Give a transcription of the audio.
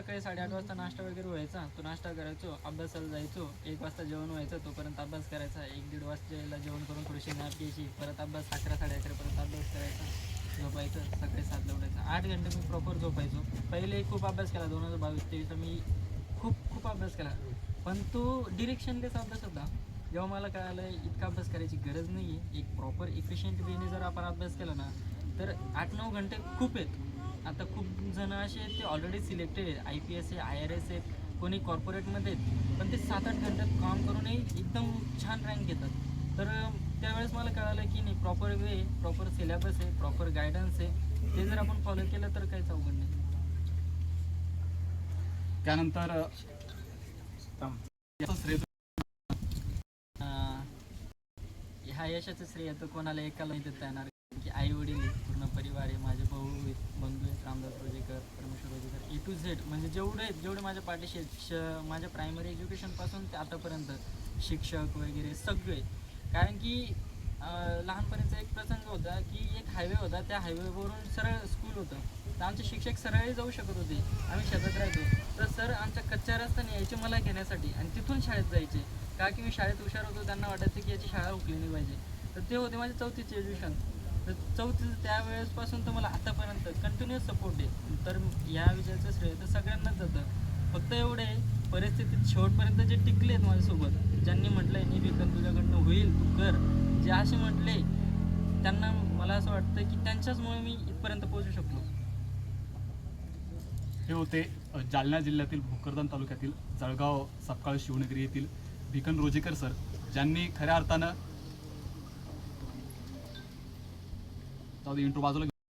सकाळी 8:30 वाजता नाश्ता वगैरे व्हायचा, तो नाश्ता करायचो, अभ्यासाला जायचो, 1 वाजता जेवण व्हायचं, तोपर्यंत अभ्यास करायचा, 1-1:30 वाजता जेवण करून थोडीशी नॅप घ्यायची, परत अभ्यास 11-11:30 पर्यंत अभ्यास करायचा, झोपायचं, सकाळी 7ला उठायचं. 8 घंटे मी प्रॉपर झोपायचो. पहिले खूप अभ्यास केला, 2022-23 मी खूप अभ्यास केला, पण तो डिरेक्शनलेस अभ्यास होता. जेव्हा मला कळालं इतका अभ्यास करायची गरज नाही आहे, एक प्रॉपर इफिशियंट वेने जर आपण अभ्यास केला ना तर 8-9 घंटे खूप आहेत. आता खूप जण असे आहेत ते ऑलरेडी सिलेक्टेड आहेत, IPS आहे, IRS आहेत, कोणी कॉर्पोरेटमध्ये आहेत, पण ते 7-8 घंट्यात काम करूनही एकदम छान रँक घेतात. तर त्यावेळेस मला कळालं की नाही, प्रॉपर वे, प्रॉपर सिलेबस आहे, प्रॉपर गायडन्स आहे, ते जर आपण फॉलो केलं तर काहीच अवघड नाही. त्यानंतर ह्या यशाचं श्रेय तर कोणाला एकाला नाही देता येणार, की आई वडील आहेत, पूर्ण परिवार आहे, माझे भाऊ आहेत, बंधू आहेत, रामदास रोजेकर, परमेश्वर रोजेकर, A to Z, म्हणजे जेवढे माझ्या पाठीशी माझ्या प्रायमरी एज्युकेशनपासून ते आतापर्यंत शिक्षक वगैरे सगळे. कारण की लहानपणीचा एक प्रसंग होता की एक हायवे होता, त्या हायवेवरून सरळ स्कूल होतं, तर आमचे शिक्षक सरळही जाऊ शकत होते, आम्ही शेतात राहायचो, तर सर आमच्या कच्च्या रस्त्याने यायचे मला घेण्यासाठी आणि तिथून शाळेत जायचे. का की मी शाळेत हुशार होतो, त्यांना वाटायचं की याची शाळा हुकली नाही पाहिजे. तर ते होते माझे 4थीचे एज्युकेशन. तर 4थी त्यावेळेसपासून तर मला आतापर्यंत कंटिन्युअस सपोर्ट आहे. तर या विषयाचं श्रेय तर सगळ्यांनाच जातं. फक्त एवढे परिस्थितीत शेवटपर्यंत जे टिकले आहेत माझ्यासोबत, ज्यांनी म्हटलंय नाही बिकन तुझ्याकडनं होईल, तू कर, जे असे म्हटले त्यांना मला असं वाटतं की त्यांच्याचमुळे मी इथपर्यंत पोहोचू शकलो. हे होते जालना जिल्ह्यातील भोकरदन तालुक्यातील जळगाव सपकाळ शिवनगरी येथील भिकन रोजेकर सर, ज्यांनी खऱ्या अर्थानं इंट्रो बाजूला